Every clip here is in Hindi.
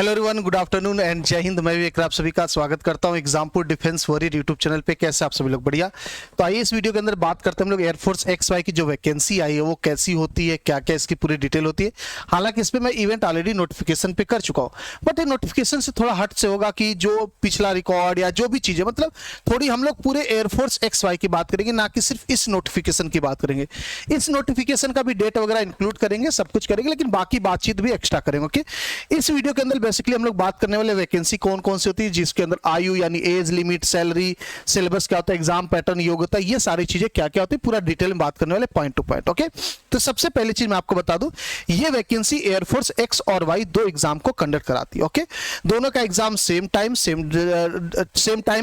Hello everyone, good afternoon and जय हिंद। मैं विवेक आप सभी का स्वागत करता हूं Exampur defence warrior YouTube channel पे। कैसे आप सभी लोग? बढ़िया। तो आइए इस वीडियो के अंदर बात करते हैं हम लोग एयरफोर्स XY की जो वैकेंसी आई है वो कैसी होती है, क्या क्या इसकी पूरी डिटेल होती है। हालांकि इस पे मैं इवेंट ऑलरेडी नोटिफिकेशन पे कर चुका हूँ, बट ये नोटिफिकेशन से थोड़ा हट से होगा कि जो पिछला रिकॉर्ड या जो भी चीजें, मतलब थोड़ी हम लोग पूरे एयरफोर्स XY की बात करेंगे, ना कि सिर्फ इस नोटिफिकेशन की बात करेंगे। इस नोटिफिकेशन का भी डेट वगैरह इंक्लूड करेंगे, सब कुछ करेंगे, लेकिन बाकी बातचीत भी एक्स्ट्रा करेंगे। ओके, इस वीडियो के अंदर बेसिकली हम लोग बात करने वाले वैकेंसी कौन कौन सी होती है, जिसके अंदर आयु यानी एज लिमिट, सैलरी, सिलेबस क्या होता है, एग्जाम पैटर्न, योग्यता, ये सारी चीजें क्या क्या होती है पूरा डिटेल में बात करने वाले पॉइंट टू पॉइंट। ओके, तो सबसे पहली चीज मैं आपको बता दूं, ये वैकेंसी एयरफोर्स X और Y दो एग्जाम को कंडक्ट कराती है। ओके, दोनों का एग्जाम सेम टाइम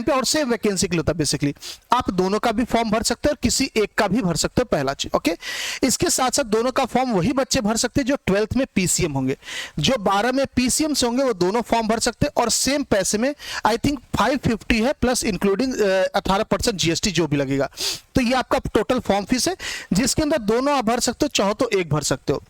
पे और सेम वैकेंसी के लिए होता है। बेसिकली आप दोनों का भी फॉर्म भर सकते हो और किसी एक का भी भर सकते हो, पहला चीज। ओके, इसके साथ साथ दोनों का फॉर्म वही बच्चे भर सकते हैं जो 12th में PCM होंगे। जो 12 में PCM से होंगे वो दोनों फॉर्म भर सकते हैं और सेम पैसे में, आई थिंक 550 है प्लस इंक्लूडिंग 18% GST जो भी लगेगा। तो ये आपका टोटल फॉर्म फीस है, जिसके अंदर दोनों आप भर सकते हो, चाहो तो एक भर सकते हो।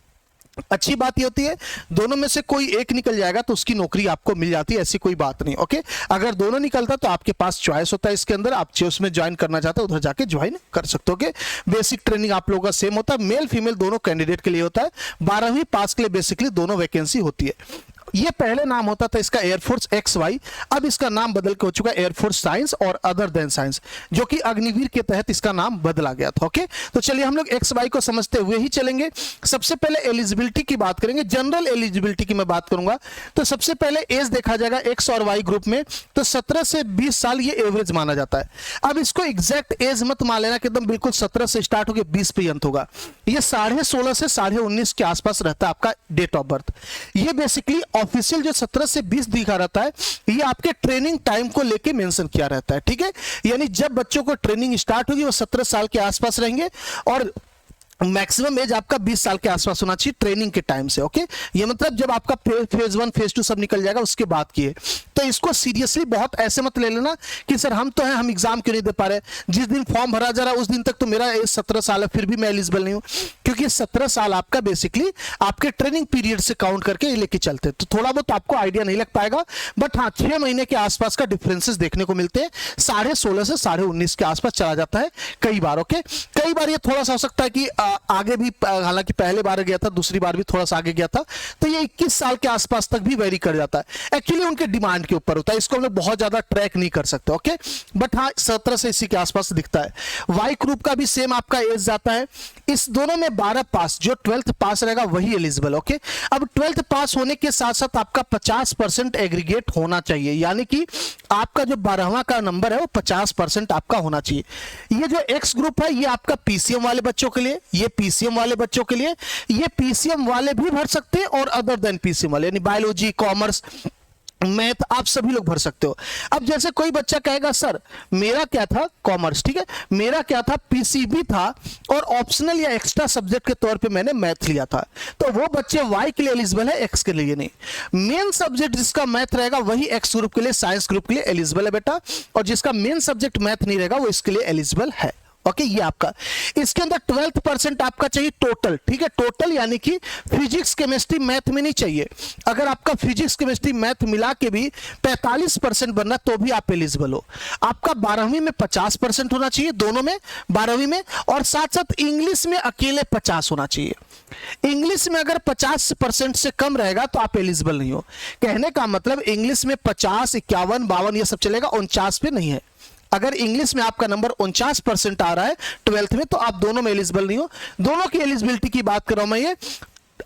अच्छी बात ये होती है दोनों में से कोई एक निकल जाएगा तो उसकी नौकरी आपको मिल जाती है, ऐसी कोई बात नहीं। ओके, अगर दोनों निकलता तो आपके पास चॉइस होता है इसके अंदर, आप जो उसमें ज्वाइन करना चाहते हो उधर जाके ज्वाइन कर सकते हो। ओके, बेसिक ट्रेनिंग आप लोगों का सेम होता है, मेल फीमेल दोनों कैंडिडेट के लिए होता है। 12वीं पास के लिए बेसिकली दोनों वैकेंसी होती है। ये पहले नाम होता था इसका एयरफोर्स XY, अब इसका नाम बदल के हो चुका है एयरफोर्स साइंस और अदर देन साइंस, जो कि अग्निवीर के तहत इसका नाम बदला गया था। ओके, तो चलिए हम लोग XY को समझते हुए ही चलेंगे। सबसे पहले एलिजिबिलिटी की बात करेंगे, जनरल एलिजिबिलिटी की मैं बात करूंगा। तो सबसे पहले एज देखा जाएगा X और Y ग्रुप में, तो 17 से 20 साल ये एवरेज माना जाता है। अब इसको एग्जैक्ट एज मत मान लेना कि एकदम बिल्कुल 17 से स्टार्ट होकर 20 पे अंत होगा। ये 16.5 से 19.5 के आसपास रहता है आपका डेट ऑफ बर्थ। ये बेसिकली ऑफिशियल जो 17 से 20 दिखा रहता है, ये आपके ट्रेनिंग टाइम को लेके मेंशन किया रहता है। ठीक है, यानी जब बच्चों को ट्रेनिंग स्टार्ट होगी वो 17 साल के आसपास रहेंगे और मैक्सिमम एज आपका 20 साल के आसपास होना चाहिए ट्रेनिंग के टाइम से। ओके, ये मतलब जब आपका फेज 1 फेज 2 सब निकल जाएगा उसके बाद की है। तो इसको सीरियसली बहुत ऐसे मत ले लेना कि सर हम तो हैं, हम एग्जाम क्यों नहीं दे पा रहे, जिस दिन फॉर्म भरा जा रहा है उस दिन तक तो मेरा एज 17 साल है फिर भी मैं एलिजिबल नहीं हूं, क्योंकि 17 साल आपका बेसिकली आपके ट्रेनिंग पीरियड से काउंट करके लेके चलते हैं। तो थोड़ा बहुत आपको आइडिया नहीं लग पाएगा, बट हाँ 6 महीने के आसपास का डिफरेंसेस देखने को मिलते हैं। 16.5 से 19.5 के आसपास चला जाता है कई बार। ओके, कई बार ये थोड़ा सा हो सकता है कि आगे भी, हालांकि पहले बार गया था, दूसरी बार भी थोड़ा सा आगे गया था, तो ये 21 साल के आसपास तक भी वेरी कर जाता है। एक्चुअली उनके डिमांड के ऊपर होता है, इसको हम लोग बहुत ज्यादा ट्रैक नहीं कर सकते। ओके, बट हाँ 17 से इसी के आसपास दिखता है। वाई ग्रुप का भी सेम आपका एज जाता है। इस दोनों में 12 पास, जो 12th पास रहेगा वही एलिजिबल। ओके, अब 12th पास होने के साथ साथ आपका 50% एग्रीगेट होना चाहिए, यानी कि आपका जो 12वां का नंबर है वो 50% आपका होना चाहिए। ये जो X ग्रुप है ये आपका PCM वाले बच्चों के लिए, ये PCM वाले बच्चों के लिए, ये PCM वाले भी भर सकते हैं और अदर देन PCM वाले, यानी बायोलॉजी, कॉमर्स, मैथ, आप सभी लोग भर सकते हो। अब जैसे कोई बच्चा कहेगा सर मेरा क्या था कॉमर्स, ठीक है, मेरा क्या था PCB था और ऑप्शनल या एक्स्ट्रा सब्जेक्ट के तौर पे मैंने मैथ लिया था, तो वो बच्चे Y के लिए एलिजिबल है, X के लिए नहीं। मेन सब्जेक्ट जिसका मैथ रहेगा वही X ग्रुप के लिए, साइंस ग्रुप के लिए एलिजिबल है बेटा, और जिसका मेन सब्जेक्ट मैथ नहीं रहेगा वो इसके लिए एलिजिबल है। ओके, ये आपका इसके अंदर 12% आपका चाहिए टोटल। ठीक है, टोटल यानी कि फिजिक्स केमिस्ट्री मैथ में नहीं चाहिए। अगर आपका फिजिक्स केमिस्ट्री मैथ मिला के भी 45% बनना तो भी आप एलिजिबल हो। आपका 12वीं में 50% होना चाहिए, दोनों में 12वीं में, और साथ साथ इंग्लिश में अकेले 50 होना चाहिए। इंग्लिश में अगर 50% से कम रहेगा तो आप एलिजिबल नहीं हो। कहने का मतलब इंग्लिश में 50, 51, 52 ये सब चलेगा, 49 पे नहीं है। अगर इंग्लिश में आपका नंबर 49% आ रहा है 12th में तो आप दोनों में एलिजिबल नहीं हो। दोनों की एलिजिबिलिटी की बात कर रहा हूं मैं, ये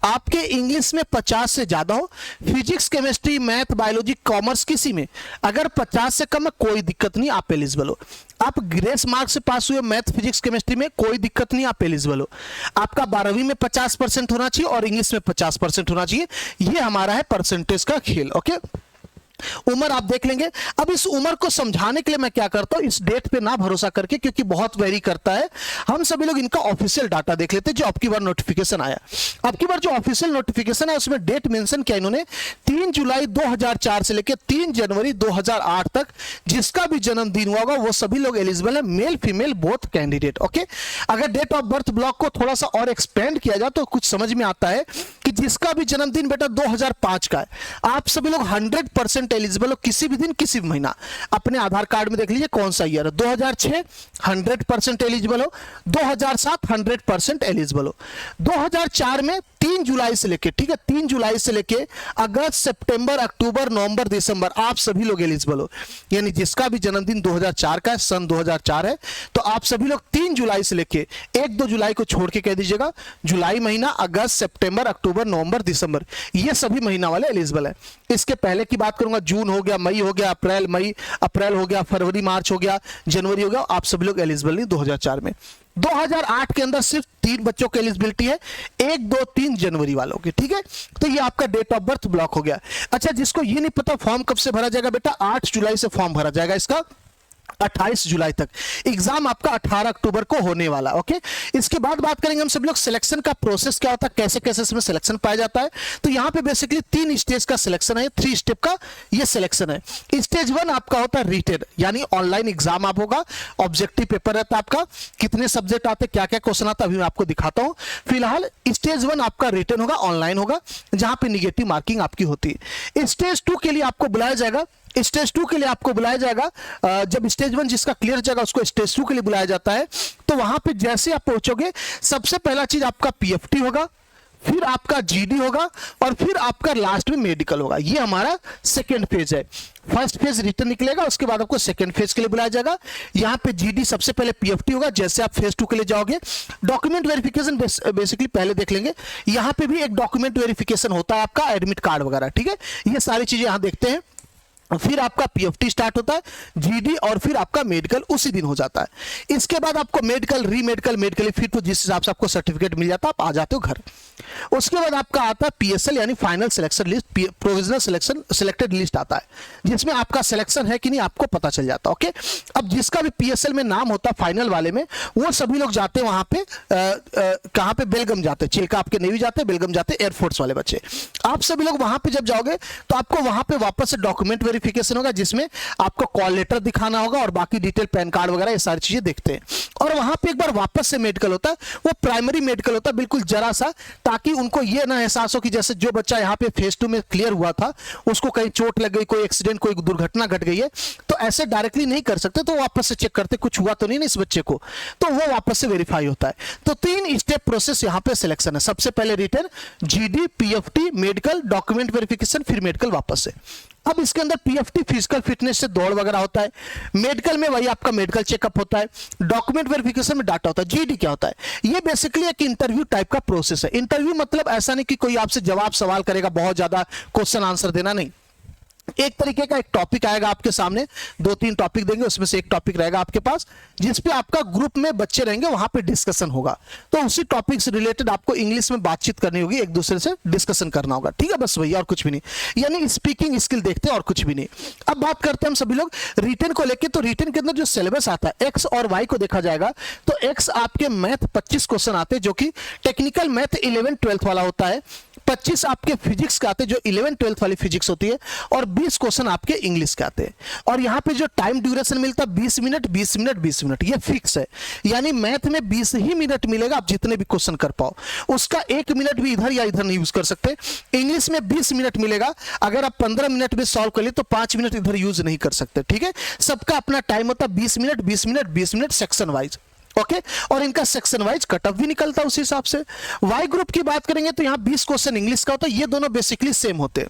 आपके इंग्लिश में 50 से ज्यादा हो, physics chemistry math biology commerce किसी में अगर 50 से कम है कोई दिक्कत नहीं, आप एलिजिबल हो। आप ग्रेस मार्क से पास हुए मैथ फिजिक्स केमिस्ट्री में कोई दिक्कत नहीं, आप एलिजिबल हो। आपका 12वीं में 50% होना चाहिए और इंग्लिश में 50% होना चाहिए। ये हमारा है परसेंटेज का खेल। ओके, उम्र आप देख लेंगे। अब इस उम्र को समझाने के लिए मैं क्या करता हूं, इस डेट पे ना भरोसा करके, क्योंकि बहुत वेरी करता है, हम सभी लोग इनका ऑफिशियल डाटा देख लेते हैं जो आपकी बार नोटिफिकेशन आया। आपकी बार जो ऑफिशियल नोटिफिकेशन है उसमें डेट मेंशन किया इन्होंने 3 जुलाई 2004 से लेकर 3 जनवरी 2008 तक जिसका भी जन्मदिन हुआ होगा वो सभी लोग एलिजिबल है, male female both candidate. Okay, अगर डेट ऑफ बर्थ ब्लॉक को थोड़ा सा और एक्सपेंड किया जाए तो कुछ समझ में आता है कि जिसका भी जन्मदिन बेटा 2005 का है, आप सभी लोग 100% एलिजिबल हो किसी भी दिन किसी भी महीना। अपने आधार कार्ड में देख लीजिए कौन सा ईयर है। 2006 100% एलिजिबल हो, 2007 100% एलिजिबल हो, 2004 में 3 जुलाई से लेके, ठीक है, 3 जुलाई से लेके अगस्त, सितंबर, अक्टूबर, नवंबर, दिसंबर आप सभी लोग एलिजिबल हो। यानी जिसका भी जन्मदिन 2004 का है, सन 2004 है, तो आप सभी लोग 3 जुलाई से लेके 1-2 जुलाई को छोड़ के कह दीजिएगा, जुलाई महीना, अगस्त, सितंबर, अक्टूबर, नवंबर, दिसंबर, ये सभी महीना वाले एलिजिबल है। इसके पहले की बात करूंगा, जून हो गया, मई हो गया, अप्रैल हो गया, फरवरी मार्च हो गया, जनवरी हो गया, आप सभी लोग एलिजिबल नहीं 2004 में। 2008 के अंदर सिर्फ 3 बच्चों की एलिजिबिलिटी है, 1, 2, 3 जनवरी वालों की, ठीक है। तो ये आपका डेट ऑफ बर्थ ब्लॉक हो गया। अच्छा, जिसको ये नहीं पता फॉर्म कब से भरा जाएगा बेटा, 8 जुलाई से फॉर्म भरा जाएगा इसका, 28 जुलाई तक। एग्जाम आपका 18 अक्टूबर को होने वाला। ओके, इसके बाद बात करेंगे हम सब लोग सिलेक्शन का प्रोसेस क्या होता है, कैसे कैसे इसमें सिलेक्शन पाया जाता है। तो यहाँ पे बेसिकली 3 स्टेज का सिलेक्शन है, 3 स्टेप का ये सिलेक्शन है। स्टेज 1 आपका होता है रिटेन, यानी ऑनलाइन एग्जाम आप होगा, ऑब्जेक्टिव पेपर रहता है आपका, कितने सब्जेक्ट आते, क्या क्या क्वेश्चन आता है अभी मैं आपको दिखाता हूँ। फिलहाल स्टेज 1 आपका रिटेन होगा, ऑनलाइन होगा, जहां पे निगेटिव मार्किंग आपकी होती है। स्टेज 2 के लिए आपको बुलाया जाएगा, स्टेज 2 के लिए आपको बुलाया जाएगा, जब स्टेज 1 जिसका क्लियर जाएगा उसको स्टेज 2 के लिए बुलाया जाता है। तो वहां पे जैसे आप पहुंचोगे, सबसे पहला चीज आपका पीएफटी होगा, फिर आपका जीडी होगा, और फिर आपका लास्ट में मेडिकल होगा। ये हमारा सेकेंड फेज है। फर्स्ट फेज रिटर्न निकलेगा, उसके बाद आपको सेकंड फेज के लिए बुलाया जाएगा। यहाँ पे जीडी सबसे पहले पीएफटी होगा, जैसे आप फेज 2 के लिए जाओगे। डॉक्यूमेंट वेरिफिकेशन बेसिकली पहले देख लेंगे, यहाँ पे भी एक डॉक्यूमेंट वेरिफिकेशन होता है आपका, एडमिट कार्ड वगैरह, ठीक है, ये सारी चीजें यहाँ देखते हैं। फिर आपका पीएफटी स्टार्ट होता है, जीडी, और फिर आपका मेडिकल उसी दिन हो जाता है। इसके बाद आपको मेडिकल, मेडिकल फिर तो जिस हिसाब से आपको सर्टिफिकेट मिल जाता है, आप आ जाते हो घर। उसके बाद आपका आता है पीएसएल, यानी final selection list, provisional selection selected list आता है, जिसमें आपका सिलेक्शन है कि नहीं आपको पता चल जाता है। ओके, अब जिसका भी पीएसएल में नाम होता है फाइनल वाले में, वो सभी लोग जाते हैं वहां पे, कहां पे, बेलगम जाते हैं, चिल्का आपके नेवी जाते हैं, बेलगम जाते हैं एयरफोर्स वाले बच्चे। आप सभी लोग वहां पे जब जाओगे तो आपको वहां पे वापस से डॉक्यूमेंट वेरिफिकेशन होगा, जिसमें आपको कॉल लेटर दिखाना होगा और बाकी डिटेल, पैन कार्ड वगैरह, ये सारी चीजें देखते हैं। और वहां पे एक बार वापस से मेडिकल होता है, वो प्राइमरी मेडिकल होता है, बिल्कुल जरा सा, ताकि उनको ये ना एहसास हो कि जैसे जो बच्चा यहाँ पे फेज 2 में क्लियर हुआ था, उसको कहीं चोट लग गई, कोई एक्सीडेंट, कोई दुर्घटना घट गई है, तो ऐसे डायरेक्टली नहीं कर सकते, तो वापस से चेक करते कुछ हुआ तो नहीं ना इस बच्चे को, तो वो वापस से वेरीफाई होता है। तो 3 स्टेप प्रोसेस यहाँ पे सिलेक्शन है। सबसे पहले return, GD, PFT, medical, document verification, फिर मेडिकल वापस से। अब इसके अंदर पीएफटी फिजिकल फिटनेस से दौड़ वगैरह होता है, मेडिकल में वही आपका मेडिकल चेकअप होता है, डॉक्यूमेंट वेरिफिकेशन में डाटा होता है। जीडी क्या होता है, ये बेसिकली एक इंटरव्यू टाइप का प्रोसेस है। इंटरव्यू मतलब ऐसा नहीं कि कोई आपसे जवाब सवाल करेगा, बहुत ज्यादा क्वेश्चन आंसर देना नहीं, एक तरीके का एक टॉपिक आएगा आपके सामने, 2-3 टॉपिक देंगे, उसमें से एक टॉपिक रहेगा आपके पास, जिसपे आपका ग्रुप में बच्चे रहेंगे, वहां पे डिस्कशन होगा। तो उसी टॉपिक से रिलेटेड आपको इंग्लिश में बातचीत करनी होगी, एक दूसरे से डिस्कशन करना होगा, ठीक है, बस वही, और कुछ भी नहीं, यानी स्पीकिंग स्किल देखते हैं और कुछ भी नहीं। अब बात करते हैं हम सभी लोग रिटन को लेकर। तो रिटन के अंदर जो सिलेबस आता है, एक्स और वाई को देखा जाएगा, तो एक्स आपके मैथ 25 क्वेश्चन आते हैं, जो कि टेक्निकल मैथ 11-12 वाला होता है, 25 आपके फिजिक्स के आते हैं, जो 11-12 वाली फिजिक्स होती है, और 20 क्वेश्चन आपके इंग्लिश के आते हैं। और यहाँ पे जो टाइम ड्यूरेशन मिलता है 20 मिनट, 20 मिनट, 20 मिनट, ये फिक्स है। यानी मैथ में 20 ही मिनट मिलेगा, आप जितने भी क्वेश्चन कर पाओ, उसका 1 मिनट भी इधर या इधर नहीं यूज कर सकते। इंग्लिश में 20 मिनट मिलेगा, अगर आप 15 मिनट में सॉल्व कर लिए तो 5 मिनट इधर यूज नहीं कर सकते, ठीक है। सबका अपना टाइम होता है 20 minute, 20 minute, 20 minute section wise. Okay, और इनका सेक्शन वाइज कट ऑफ भी निकलता है उस हिसाब से। वाई ग्रुप की बात करेंगे तो यहाँ 20 क्वेश्चन इंग्लिश का होता है, ये दोनों बेसिकली सेम होते हैं।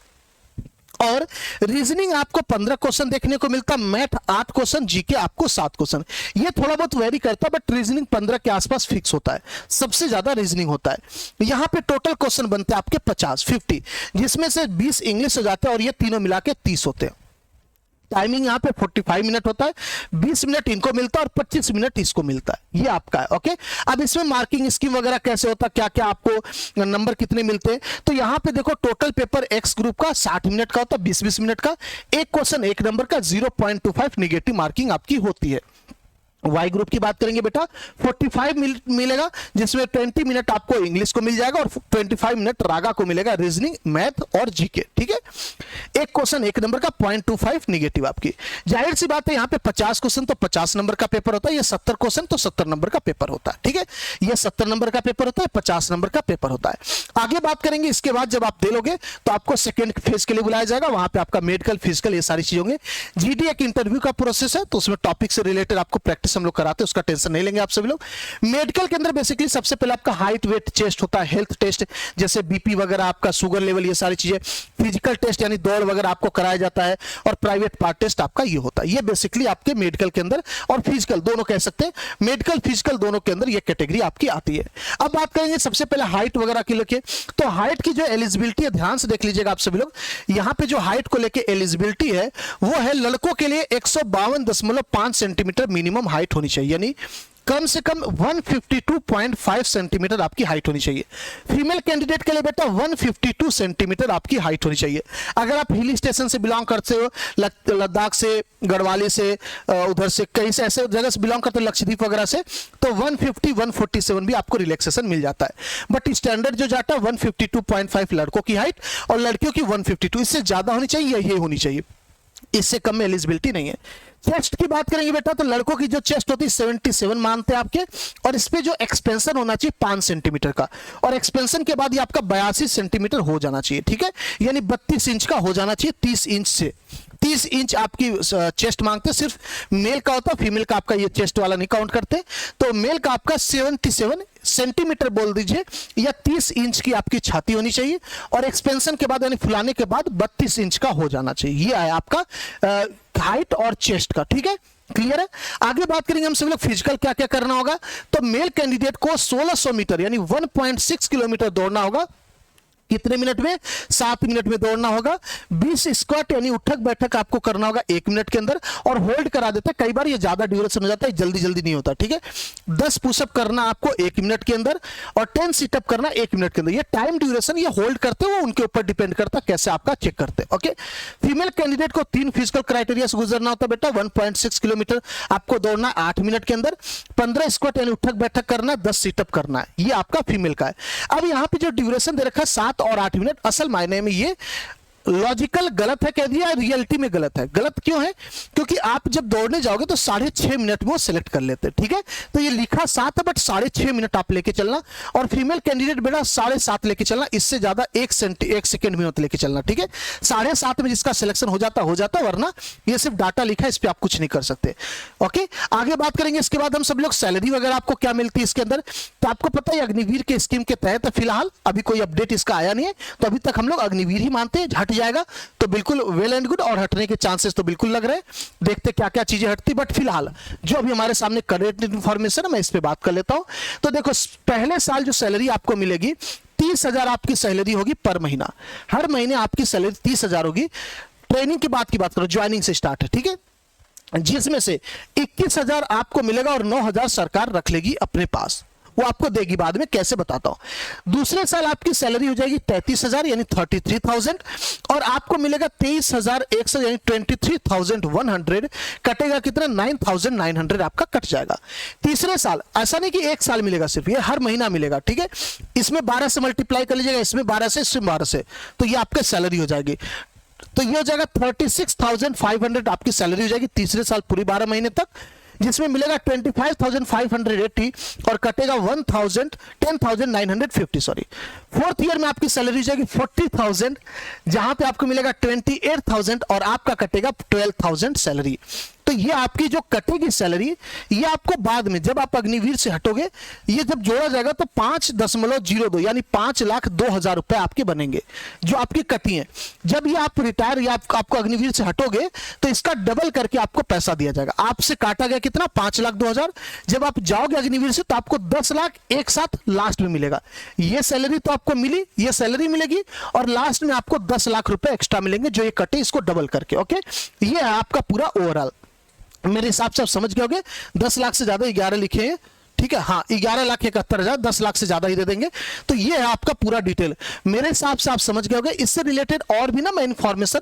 और रीजनिंग आपको 15 क्वेश्चन देखने को मिलता है, मैथ 8 क्वेश्चन, जीके आपको 7 क्वेश्चन। ये थोड़ा बहुत वेरी करता है, बट रीजनिंग 15 के आसपास फिक्स होता है, सबसे ज्यादा रीजनिंग होता है। यहाँ पे टोटल क्वेश्चन बनते हैं आपके 50, जिसमें से 20 इंग्लिश हो जाते हैं, और ये तीनों मिला के 30 होते हैं। टाइमिंग यहाँ पे 45 मिनट होता है, 20 मिनट इनको मिलता है और 25 मिनट इसको मिलता है, ये आपका है। ओके, अब इसमें मार्किंग स्कीम वगैरह कैसे होता है, क्या क्या आपको नंबर कितने मिलते हैं, तो यहाँ पे देखो टोटल पेपर एक्स ग्रुप का 60 मिनट का होता है, 20-20 मिनट का, एक क्वेश्चन 1 नंबर का, 0.25 निगेटिव मार्किंग आपकी होती है। वाई ग्रुप की बात करेंगे बेटा 45 मिलेगा, जिसमें 20 मिनट आपको इंग्लिश को मिल जाएगा और 25 मिनट रागा को मिलेगा, रीजनिंग, मैथ और जीके। ठीक है, एक क्वेश्चन 1 नंबर का 0.25 निगेटिव आपकी। जाहिर सी बात है यहाँ पे 50 क्वेश्चन तो 50 नंबर का पेपर होता है, ये 70 क्वेश्चन तो 70 नंबर का पेपर होता है। ठीक है, ये 70 नंबर का पेपर होता है, 50 नंबर का पेपर होता है। आगे बात करेंगे, इसके बाद जब आप दे लोगे तो आपको सेकेंड फेज के लिए बुलाया जाएगा, वहां पे आपका मेडिकल, फिजिकल, ये सारी चीजें होंगे। जीडी एक इंटरव्यू का प्रोसेस है, तो उसमें टॉपिक से रिलेटेड आपको प्रैक्टिस हम लोग कराते हैं, उसका टेंशन नहीं लेंगे आप सभी लोग। मेडिकल के अंदर बेसिकली सबसे पहले आपका हाइट, वेट, चेस्ट होता है, हेल्थ टेस्ट जैसे बीपी वगैरह, आपका शुगर लेवल, ये सारी चीजें। फिजिकल टेस्ट यानी दौड़ वगैरह आपको कराया जाता है, और प्राइवेट पार्ट टेस्ट आपका ये होता है। ये बेसिकली आपके मेडिकल के अंदर और फिजिकल दोनों कह सकते हैं, मेडिकल फिजिकल दोनों के अंदर ये कैटेगरी आपकी आती है। अब बात करेंगे सबसे पहले हाइट वगैरह की लेके, तो हाइट की जो एलिजिबिलिटी है ध्यान से देख लीजिएगा आप सभी लोग। यहां पे जो हाइट को लेके एलिजिबिलिटी है वो है लड़कों के लिए 152.5 सेंटीमीटर मिनिमम हाइट होनी चाहिए, यानी कम से कम 152.5 सेंटीमीटर आपकी हाइट होनी चाहिए। फीमेल कैंडिडेट के लिए बेटा 152 सेंटीमीटर आपकी हाइट होनी चाहिए। अगर आप हिल स्टेशन से बिलोंग करते हो, लद्दाख से, गढ़वाली से, उधर से कहीं से ऐसे जगह से बिलोंग करते हो, लक्षद्वीप वगैरह से, तो 150 147 भी आपको रिलैक्सेशन मिल जाता है। बट स्टैंडर्ड जो जाता है 152.5 लड़कों की हाइट और लड़कियों की 152, इससे ज्यादा होनी चाहिए, ये होनी चाहिए, इससे कम में एलिजिबिलिटी नहीं है। चेस्ट की बात करेंगे बेटा, तो लड़कों की जो चेस्ट होती है 77 मानते हैं आपके, और इस पे जो एक्सपेंशन होना चाहिए 5 सेंटीमीटर का, और एक्सपेंशन के बाद ये आपका 82 सेंटीमीटर हो जाना चाहिए। ठीक है, यानी 32 इंच का हो जाना चाहिए, 30 इंच से 30 इंच आपकी चेस्ट मांगते हैं। सिर्फ मेल का होता है, फीमेल का आपका ये चेस्ट वाला नहीं काउंट करते। तो मेल का आपका 77 सेंटीमीटर बोल दीजिए, या 30 इंच की आपकी छाती होनी चाहिए, और एक्सपेंशन के बाद यानी फुलाने के बाद 32 इंच का हो जाना चाहिए। ये है आपका हाइट और चेस्ट का। ठीक है, क्लियर है। आगे बात करेंगे हम सभी लोग फिजिकल क्या क्या करना होगा। तो मेल कैंडिडेट को 1600 मीटर यानी 1.6 किलोमीटर दौड़ना होगा। कितने मिनट में? 7 मिनट में दौड़ना होगा। 20 स्क्वाट यानी उठक बैठक आपको करना होगा 1 मिनट के अंदर, और होल्ड करा देते हैं, कई बार ये ज्यादा ड्यूरेशन हो जाता है, जल्दी जल्दी नहीं होता। ठीक है, 10 पुशअप करना आपको 1 मिनट के अंदर, और 10 सिटअप करना 1 मिनट के अंदर। ये टाइम ड्यूरेशन ये होल्ड करते हो, उनके ऊपर डिपेंड करता है कैसे आपका चेक करते हैं। ओके, फीमेल कैंडिडेट को 3 फिजिकल क्राइटेरिया से गुजरना होता है बेटा। 1.6 किलोमीटर आपको दौड़ना 8 मिनट के अंदर, 15 स्क्वाट यानी उठक बैठक करना, 10 सिटअप करना है। ये आपका फीमेल का है। अब यहाँ पे जो ड्यूरेशन दे रखा है 7 और 8 मिनट, असल मायने में ये लॉजिकल गलत है कह दिया, रियलिटी में गलत है। गलत क्यों है? क्योंकि आप जब दौड़ने जाओगे तो 6.5 मिनट में वो सिलेक्ट कर लेते हैं। ठीक है, तो ये लिखा 7 है बट 6.5 मिनट आप लेके चलना, और फीमेल कैंडिडेट बेटा 7.5 लेके चलना, इससे ज्यादा 1 सेकंड में मत लेके चलना। ठीक है, 7.5 में जिसका सिलेक्शन हो जाता, वरना ये सिर्फ डाटा लिखा है, इस पर आप कुछ नहीं कर सकते। ओके, आगे बात करेंगे। इसके बाद हम सब लोग सैलरी वगैरह आपको क्या मिलती है इसके अंदर, तो आपको पता है अग्निवीर के स्कीम के तहत फिलहाल अभी कोई अपडेट इसका आया नहीं है, तो अभी तक हम लोग अग्निवीर ही मानते हैं। हट जाएगा तो बिल्कुल वेल एंड गुड, और हटने के चांसेस तो बिल्कुल लग रहे हैं। देखते क्या क्या चीजें हटती, बट फिलहाल जो अभी हमारे सामने करेंट इंफॉर्मेशन है मैं इस पे बात कर लेता हूं। तो देखो, पहले साल जो सैलरी आपको मिलेगी 30,000 आपकी सैलरी होगी पर महीना। हर महीने आपकी सैलरी 30,000 होगी। ट्रेनिंग की बात करो, ज्वाइनिंग से स्टार्ट है। ठीक है, जिसमें से 21,000 आपको मिलेगा और 9,000 सरकार रख लेगी अपने पास, वो आपको देगी बाद में, कैसे बताता हूं। दूसरे साल आपकी सैलरी हो जाएगी 33,000 यानी 33,000, और आपको मिलेगा 23,100 यानी 23,100। कटेगा कितना? 9,900 आपका कट जाएगा। तीसरे साल ऐसा नहीं कि एक साल मिलेगा सिर्फ, ये हर महीना मिलेगा। ठीक है, इसमें 12 से मल्टीप्लाई कर लीजिएगा, इसमें 12 से, इसमें 12 से, तो ये आपकी सैलरी हो जाएगी। तो ये हो जाएगा 36,500 आपकी सैलरी हो जाएगी तीसरे साल पूरी 12 महीने तक, जिसमें मिलेगा 25,580 और कटेगा 10,950। सॉरी, फोर्थ ईयर में आपकी सैलरी हो जाएगी 40,000, जहां पे आपको मिलेगा 28,000 और आपका कटेगा 12,000 सैलरी। तो ये आपकी जो कटेगी सैलरी, ये आपको बाद में जब आप अग्निवीर से हटोगे, ये जब जोड़ा जाएगा तो 5.02 यानी 5,02,000 रुपए आपके बनेंगे जो आपकी कटी है। जब ये आप रिटायर या आपको अग्निवीर से हटोगे तो इसका डबल करके आपको पैसा दिया जाएगा। आपसे काटा गया कितना? 5,02,000। जब आप जाओगे अग्निवीर से तो आपको 10 लाख एक साथ लास्ट में मिलेगा। ये सैलरी तो आपको मिली, ये सैलरी मिलेगी, और लास्ट में आपको 10 लाख रुपए एक्स्ट्रा मिलेंगे जो ये कटे, इसको डबल करके। ओके, ये है आपका पूरा ओवरऑल। मेरे हिसाब से आप समझ गए होंगे। 10 लाख से ज्यादा 11 लिखे हैं। ठीक है, हाँ, 11,71,000, 10 लाख से ज्यादा ही दे देंगे। तो ये है आपका पूरा डिटेल। मेरे हिसाब से आप समझ गए होंगे। इससे रिलेटेड और भी ना मैं इंफॉर्मेशन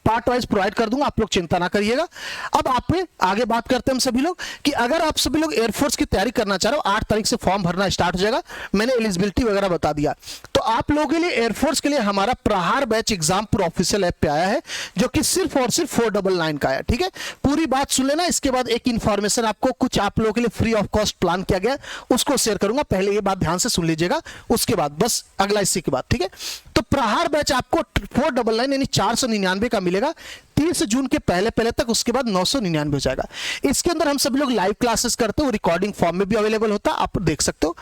पार्ट वाइज प्रोवाइड कर दूंगा, आप लोग चिंता ना करिएगा। अब आप में आगे बात करते हैं हम सभी लोग कि अगर आप सभी लोग एयरफोर्स की तैयारी करना चाह रहे हो, 8 तारीख से फॉर्म भरना स्टार्ट हो जाएगा, मैंने एलिजिबिलिटी वगैरह बता दिया। तो आप लोगों के लिए एयरफोर्स के लिए हमारा प्रहार बैच एग्जामपुर ऑफिशियल ऐप पे आया है, जो कि सिर्फ और सिर्फ 499 का है। ठीक है, पूरी बात सुन लेना। इसके बाद एक इंफॉर्मेशन आपको कुछ आप लोगों के लिए फ्री ऑफ कॉस्ट प्लान किया गया, उसको शेयर करूंगा। पहले ये बात ध्यान से सुन लीजिएगा, उसके बाद बस अगला इसी के बाद। ठीक है, तो प्रहार बैच आपको 499 यानी 499 का मिलेगा 30 जून के पहले पहले तक, उसके बाद 999 हो जाएगा। इसके अंदर हम सभी लोग लाइव क्लासेस करते हो, रिकॉर्डिंग फॉर्म में भी अवेलेबल होता है, आप देख सकते हो।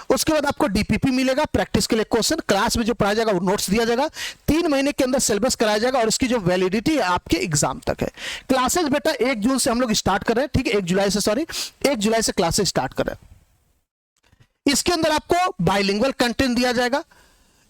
उसके बाद आपको डीपीपी मिलेगा, प्रैक्टिस के लिए क्वेश्चन, क्लास में जो पढ़ाया जाएगा वो नोट्स दिया जाएगा, 3 महीने के अंदर सिलेबस कराया जाएगा और इसकी जो वैलिडिटी है आपके एग्जाम तक है। क्लासेस बेटा 1 जून से हम लोग स्टार्ट कर रहे हैं। ठीक है, 1 जुलाई से क्लासेस स्टार्ट कर रहे हैं। इसके अंदर आपको बाइलिंगुअल कंटेंट दिया जाएगा।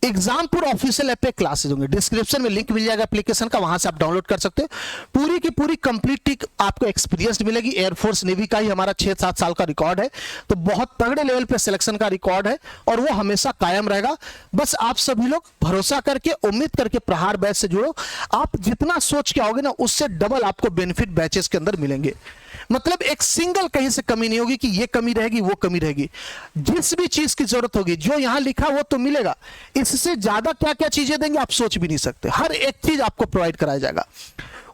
एग्जामपुर ऑफिशियल ऐप पे क्लासेस होंगे, डिस्क्रिप्शन में लिंक मिल जाएगा एप्लीकेशन का, वहां से आप डाउनलोड कर सकते हो। पूरी की पूरी कंप्लीट आपको एक्सपीरियंस मिलेगी। एयरफोर्स नेवी का ही हमारा 6-7 साल का रिकॉर्ड है, तो बहुत तगड़े लेवल पे सिलेक्शन का रिकॉर्ड है और वो हमेशा कायम रहेगा। बस आप सभी लोग भरोसा करके, उम्मीद करके प्रहार बैच से जुड़ो। आप जितना सोच के आओगे ना, उससे डबल आपको बेनिफिट बैचेस के अंदर मिलेंगे। मतलब एक सिंगल कहीं से कमी नहीं होगी कि ये कमी रहेगी वो कमी रहेगी। जिस भी चीज की जरूरत होगी, जो यहां लिखा वो तो मिलेगा, इससे ज्यादा क्या क्या चीजें देंगे आप सोच भी नहीं सकते। हर एक चीज आपको प्रोवाइड कराया जाएगा।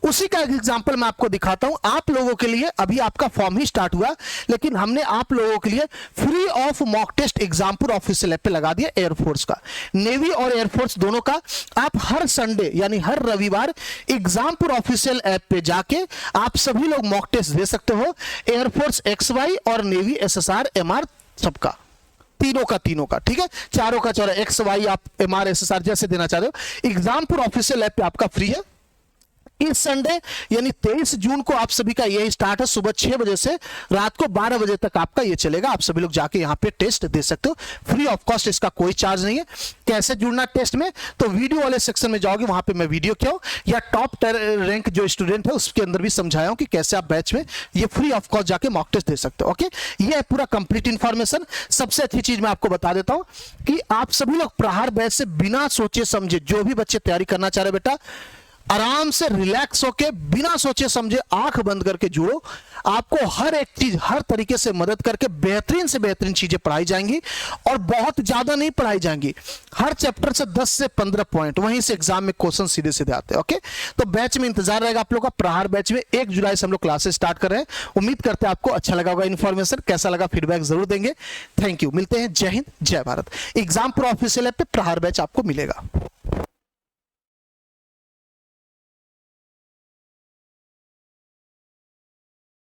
उसी का एक एग्जांपल मैं आपको दिखाता हूं। आप लोगों के लिए अभी आपका फॉर्म ही स्टार्ट हुआ, लेकिन हमने आप लोगों के लिए free of mock test Exampur official app पे लगा दिया एयरफोर्स का। नेवी और एयरफोर्स दोनों का आप हर संडे यानी हर रविवार एग्जामपुर ऑफिशियल ऐप पे जाके आप सभी लोग मॉक टेस्ट दे सकते हो। एयरफोर्स XY और नेवी SSR MR सबका, तीनों का। ठीक है, चारों का चारों XY आप MR SSR जैसे देना चाह रहे हो, एग्जामपुर ऑफिशियल ऐप पे आपका फ्री है। इस संडे यानी 23 जून को आप सभी का यही स्टार्ट है, सुबह 6 बजे से रात को 12 बजे तक आपका ये चलेगा। आप सभी लोग जाके यहाँ पे टेस्ट दे सकते हो, फ्री ऑफ कॉस्ट, इसका कोई चार्ज नहीं है। कैसे जुड़ना टेस्ट में, तो वीडियो वाले सेक्शन में जाओगे, वहां पे मैं वीडियो क्या या टॉप रैंक जो स्टूडेंट है उसके अंदर भी समझाया हूं कि कैसे आप बैच में ये फ्री ऑफ कॉस्ट जाके मॉक टेस्ट दे सकते हो। ओके, ये है पूरा कंप्लीट इंफॉर्मेशन। सबसे अच्छी चीज मैं आपको बता देता हूं कि आप सभी लोग प्रहार बैच से बिना सोचे समझे, जो भी बच्चे तैयारी करना चाह रहे बेटा, आराम से रिलैक्स होके बिना सोचे समझे आंख बंद करके जुड़ो। आपको हर एक चीज हर तरीके से मदद करके बेहतरीन से बेहतरीन चीजें पढ़ाई जाएंगी और बहुत ज्यादा नहीं पढ़ाई जाएंगी। हर चैप्टर से 10 से 15 पॉइंट, वहीं से एग्जाम में क्वेश्चन सीधे सीधे आते हैं। ओके, तो बैच में इंतजार रहेगा आप लोग का। प्रहार बैच में 1 जुलाई से हम लोग क्लासेस स्टार्ट कर रहे हैं। उम्मीद करते हैं आपको अच्छा लगा होगा इन्फॉर्मेशन। कैसा लगा फीडबैक जरूर देंगे। थैंक यू, मिलते हैं। जय हिंद, जय भारत। एग्जामपुर ऑफिशियल ऐप पे प्रहार बैच आपको मिलेगा।